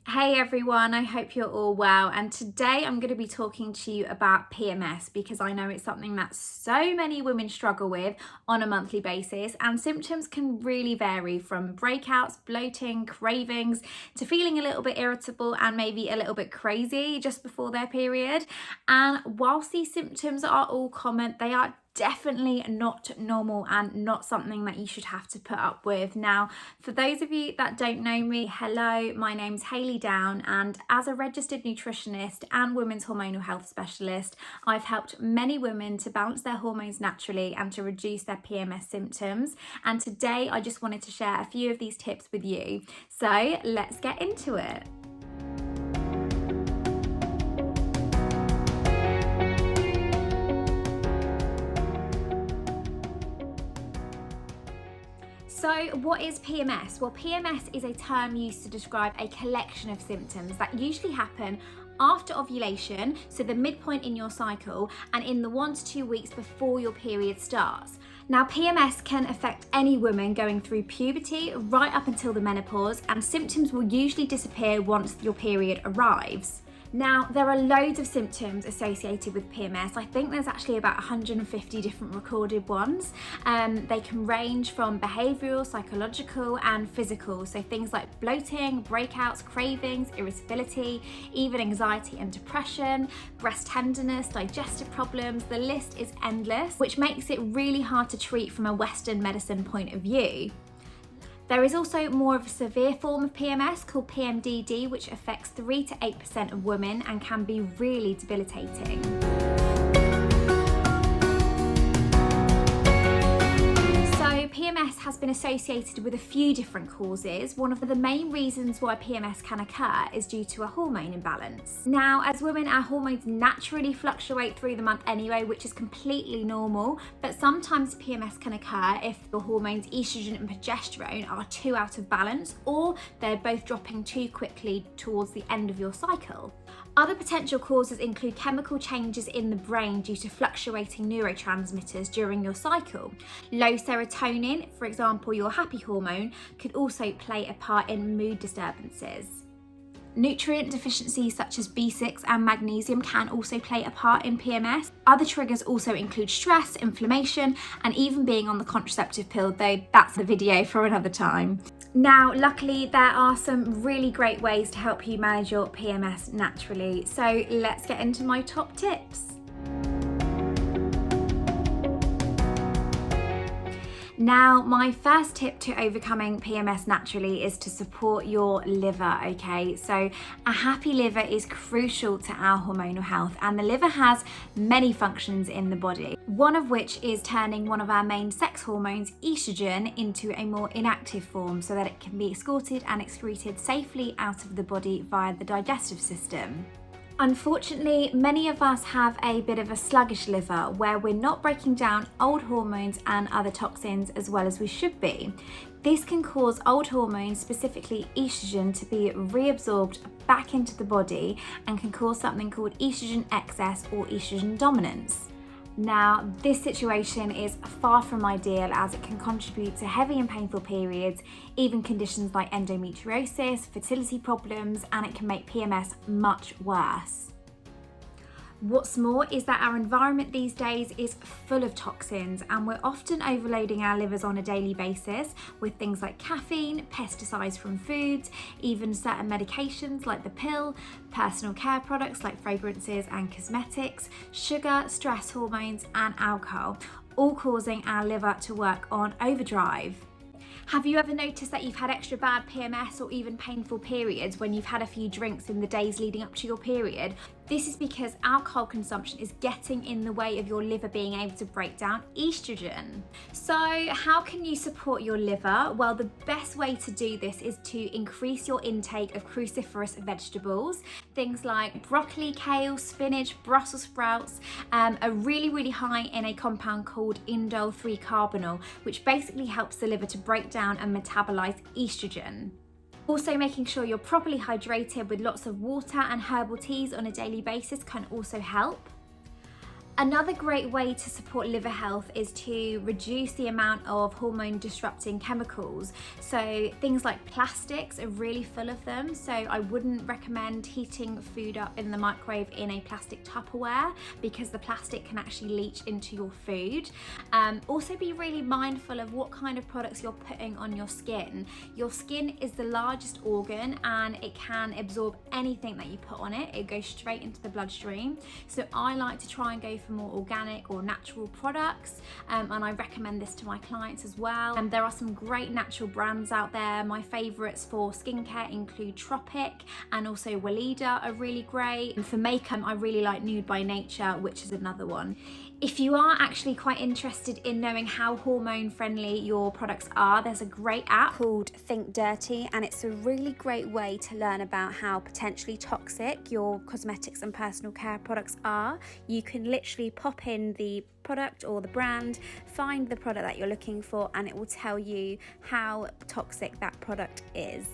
Hey everyone, I hope you're all well, and today I'm going to be talking to you about PMS because I know it's something that so many women struggle with on a monthly basis, and symptoms can really vary from breakouts, bloating, cravings to feeling a little bit irritable and maybe a little bit crazy just before their period. And whilst these symptoms are all common, they are definitely not normal and not something that you should have to put up with. Now, for those of you that don't know me, hello, my name's Hayley Down, and as a registered nutritionist and women's hormonal health specialist, I've helped many women to balance their hormones naturally and to reduce their PMS symptoms. And today I just wanted to share a few of these tips with you. So let's get into it. So what is PMS? Well, PMS is a term used to describe a collection of symptoms that usually happen after ovulation, so the midpoint in your cycle, and in the 1 to 2 weeks before your period starts. Now, PMS can affect any woman going through puberty right up until the menopause, and symptoms will usually disappear once your period arrives. Now, there are loads of symptoms associated with PMS. I think there's actually about 150 different recorded ones. They can range from behavioural, psychological and physical. So things like bloating, breakouts, cravings, irritability, even anxiety and depression, breast tenderness, digestive problems. The list is endless, which makes it really hard to treat from a Western medicine point of view. There is also more of a severe form of PMS called PMDD, which affects 3 to 8% of women and can be really debilitating. PMS has been associated with a few different causes. One of the main reasons why PMS can occur is due to a hormone imbalance. Now, as women, our hormones naturally fluctuate through the month anyway, which is completely normal, but sometimes PMS can occur if your hormones estrogen and progesterone are too out of balance, or they're both dropping too quickly towards the end of your cycle. Other potential causes include chemical changes in the brain due to fluctuating neurotransmitters during your cycle. Low serotonin, for example your happy hormone, could also play a part in mood disturbances. Nutrient deficiencies such as B6 and magnesium can also play a part in PMS. Other triggers also include stress, inflammation, and even being on the contraceptive pill, though that's the video for another time. Now, luckily, there are some really great ways to help you manage your PMS naturally. So let's get into my top tips. Now, my first tip to overcoming PMS naturally is to support your liver, okay? So a happy liver is crucial to our hormonal health, and the liver has many functions in the body, one of which is turning one of our main sex hormones, estrogen, into a more inactive form so that it can be escorted and excreted safely out of the body via the digestive system. Unfortunately, many of us have a bit of a sluggish liver where we're not breaking down old hormones and other toxins as well as we should be. This can cause old hormones, specifically estrogen, to be reabsorbed back into the body and can cause something called estrogen excess or estrogen dominance. Now, this situation is far from ideal as it can contribute to heavy and painful periods, even conditions like endometriosis, fertility problems, and it can make PMS much worse. What's more is that our environment these days is full of toxins, and we're often overloading our livers on a daily basis with things like caffeine, pesticides from foods, even certain medications like the pill, personal care products like fragrances and cosmetics, sugar, stress hormones, and alcohol, all causing our liver to work on overdrive. Have you ever noticed that you've had extra bad PMS or even painful periods when you've had a few drinks in the days leading up to your period? This is because alcohol consumption is getting in the way of your liver being able to break down estrogen. So how can you support your liver? Well, the best way to do this is to increase your intake of cruciferous vegetables. Things like broccoli, kale, spinach, Brussels sprouts are really high in a compound called indole 3-carbinol, which basically helps the liver to break down and metabolize estrogen. Also, making sure you're properly hydrated with lots of water and herbal teas on a daily basis can also help. Another great way to support liver health is to reduce the amount of hormone disrupting chemicals. So things like plastics are really full of them. So I wouldn't recommend heating food up in the microwave in a plastic Tupperware because the plastic can actually leach into your food. Also be really mindful of what kind of products you're putting on your skin. Your skin is the largest organ and it can absorb anything that you put on it. It goes straight into the bloodstream. So I like to try and go for more organic or natural products, and I recommend this to my clients as well. And there are some great natural brands out there. My favorites for skincare include Tropic and also Weleda are really great. And for makeup, I really like Nude by Nature, which is another one. If you are actually quite interested in knowing how hormone friendly your products are, there's a great app called Think Dirty, and it's a really great way to learn about how potentially toxic your cosmetics and personal care products are. You can literally pop in the product or the brand, find the product that you're looking for, and it will tell you how toxic that product is.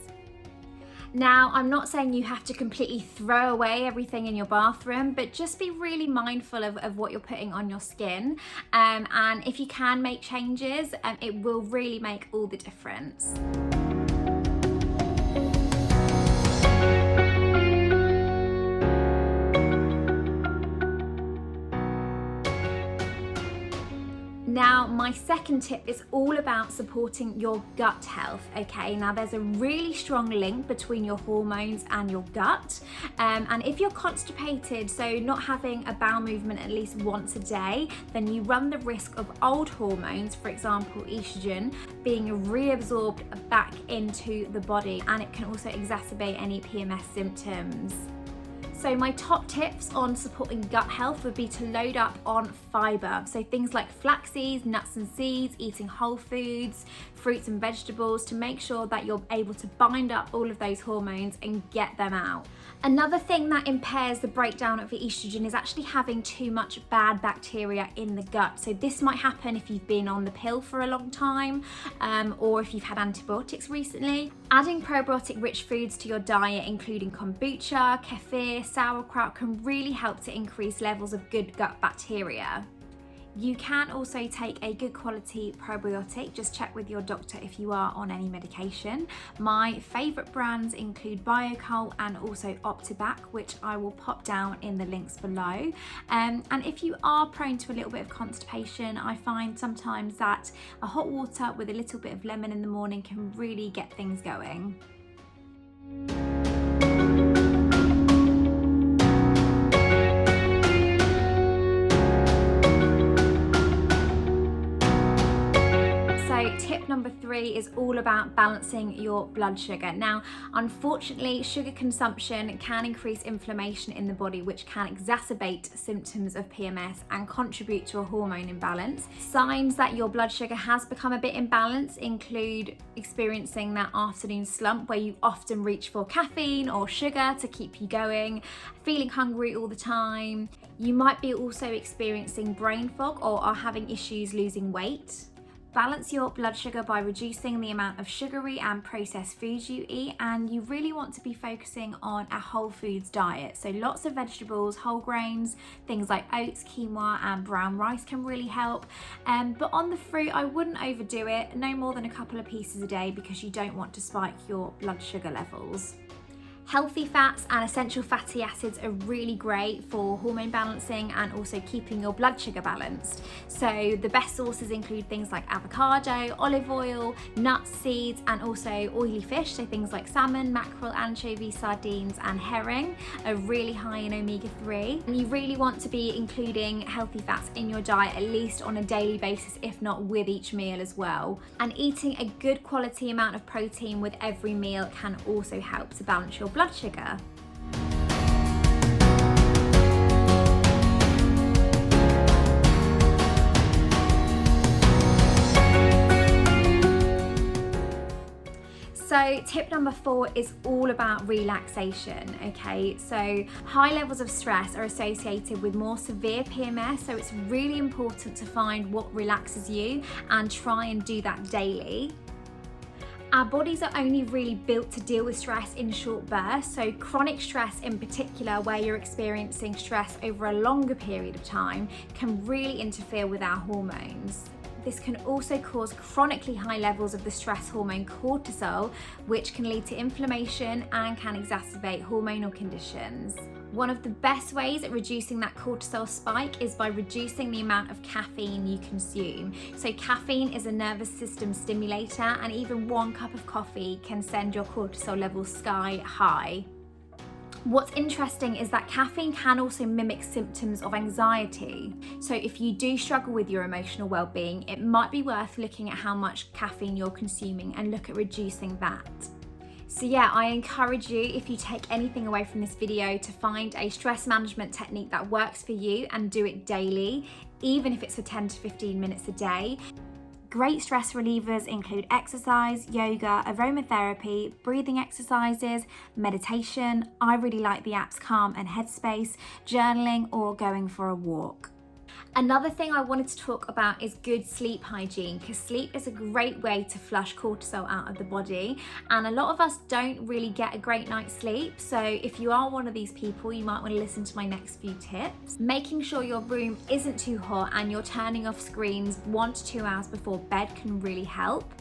Now, I'm not saying you have to completely throw away everything in your bathroom, but just be really mindful of what you're putting on your skin. And if you can make changes, it will really make all the difference. Now, my second tip is all about supporting your gut health, okay? Now, there's a really strong link between your hormones and your gut. And if you're constipated, so not having a bowel movement at least once a day, then you run the risk of old hormones, for example, estrogen, being reabsorbed back into the body, and it can also exacerbate any PMS symptoms. So my top tips on supporting gut health would be to load up on fiber. So things like flax seeds, nuts and seeds, eating whole foods, fruits and vegetables to make sure that you're able to bind up all of those hormones and get them out. Another thing that impairs the breakdown of the estrogen is actually having too much bad bacteria in the gut. So this might happen if you've been on the pill for a long time, or if you've had antibiotics recently. Adding probiotic rich foods to your diet, including kombucha, kefir, sauerkraut, can really help to increase levels of good gut bacteria. You can also take a good quality probiotic. Just check with your doctor if you are on any medication. My favourite brands include Biocol and also Optibac, which I will pop down in the links below. And if you are prone to a little bit of constipation, I find sometimes that a hot water with a little bit of lemon in the morning can really get things going. Tip number 3 is all about balancing your blood sugar. Now, unfortunately, sugar consumption can increase inflammation in the body, which can exacerbate symptoms of PMS and contribute to a hormone imbalance. Signs that your blood sugar has become a bit imbalanced include experiencing that afternoon slump where you often reach for caffeine or sugar to keep you going, feeling hungry all the time. You might be also experiencing brain fog or are having issues losing weight. Balance your blood sugar by reducing the amount of sugary and processed foods you eat, and you really want to be focusing on a whole foods diet. So lots of vegetables, whole grains, things like oats, quinoa and brown rice can really help. But on the fruit, I wouldn't overdo it, no more than a couple of pieces a day because you don't want to spike your blood sugar levels. Healthy fats and essential fatty acids are really great for hormone balancing and also keeping your blood sugar balanced. So the best sources include things like avocado, olive oil, nuts, seeds, and also oily fish. So things like salmon, mackerel, anchovy, sardines, and herring are really high in omega-3. And you really want to be including healthy fats in your diet at least on a daily basis, if not with each meal as well. And eating a good quality amount of protein with every meal can also help to balance your blood sugar. So tip number 4 is all about relaxation, okay? So high levels of stress are associated with more severe PMS, so it's really important to find what relaxes you and try and do that daily. Our bodies are only really built to deal with stress in short bursts, so chronic stress in particular, where you're experiencing stress over a longer period of time, can really interfere with our hormones. This can also cause chronically high levels of the stress hormone cortisol, which can lead to inflammation and can exacerbate hormonal conditions. One of the best ways at reducing that cortisol spike is by reducing the amount of caffeine you consume. So caffeine is a nervous system stimulator, and even 1 cup of coffee can send your cortisol levels sky high. What's interesting is that caffeine can also mimic symptoms of anxiety. So if you do struggle with your emotional well-being, it might be worth looking at how much caffeine you're consuming and look at reducing that. So yeah, I encourage you, if you take anything away from this video, to find a stress management technique that works for you and do it daily, even if it's for 10 to 15 minutes a day. Great stress relievers include exercise, yoga, aromatherapy, breathing exercises, meditation. I really like the apps Calm and Headspace, journaling, or going for a walk. Another thing I wanted to talk about is good sleep hygiene, because sleep is a great way to flush cortisol out of the body, and a lot of us don't really get a great night's sleep. So if you are one of these people, you might want to listen to my next few tips. Making sure your room isn't too hot and you're turning off screens 1 to 2 hours before bed can really help.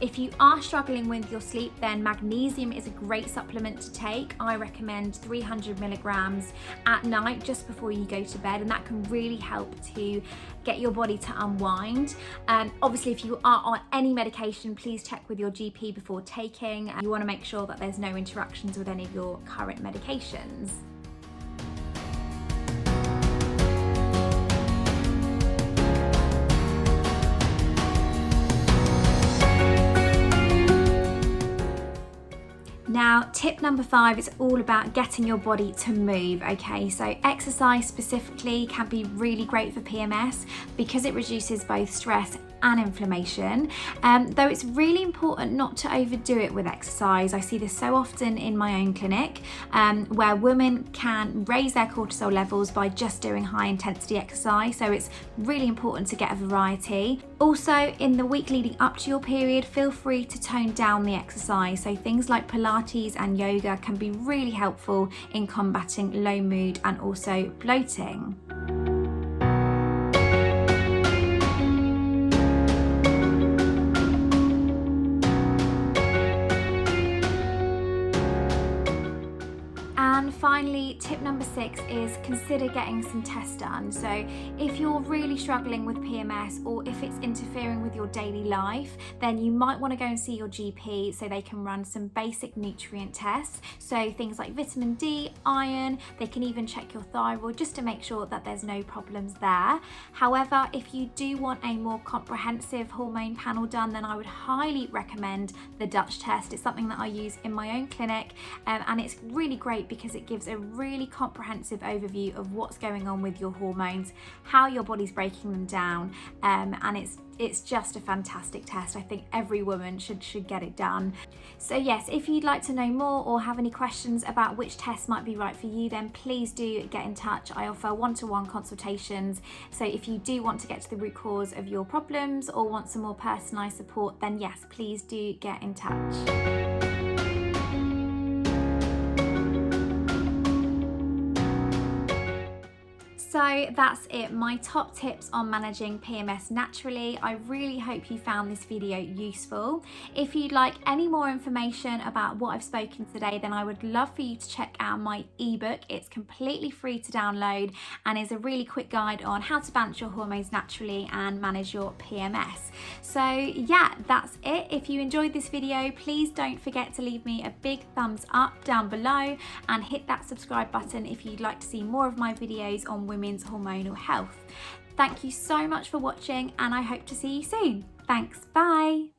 If you are struggling with your sleep, then magnesium is a great supplement to take. I recommend 300 milligrams at night just before you go to bed, and that can really help to get your body to unwind. Obviously, if you are on any medication, please check with your GP before taking. You want to make sure that there's no interactions with any of your current medications. Now, tip number 5 is all about getting your body to move, okay? So exercise specifically can be really great for PMS because it reduces both stress and inflammation, though it's really important not to overdo it with exercise. I see this so often in my own clinic, where women can raise their cortisol levels by just doing high intensity exercise, so it's really important to get a variety. Also, in the week leading up to your period, feel free to tone down the exercise, so things like Pilates and yoga can be really helpful in combating low mood and also bloating. And finally, tip number 6 is consider getting some tests done. So if you're really struggling with PMS, or if it's interfering with your daily life, then you might want to go and see your GP so they can run some basic nutrient tests. So things like vitamin D, iron, they can even check your thyroid just to make sure that there's no problems there. However, if you do want a more comprehensive hormone panel done, then I would highly recommend the Dutch test. It's something that I use in my own clinic, and it's really great because it gives a really comprehensive overview of what's going on with your hormones, how your body's breaking them down, and it's just a fantastic test. I think every woman should get it done. So yes, if you'd like to know more or have any questions about which test might be right for you, then please do get in touch. I offer one-to-one consultations, so if you do want to get to the root cause of your problems or want some more personalised support, then yes, please do get in touch. So that's it, my top tips on managing PMS naturally. I really hope you found this video useful. If you'd like any more information about what I've spoken today, then I would love for you to check out my ebook. It's completely free to download and is a really quick guide on how to balance your hormones naturally and manage your PMS. So yeah, that's it. If you enjoyed this video, please don't forget to leave me a big thumbs up down below and hit that subscribe button if you'd like to see more of my videos on women's hormonal health. Thank you so much for watching, and I hope to see you soon. Thanks, bye.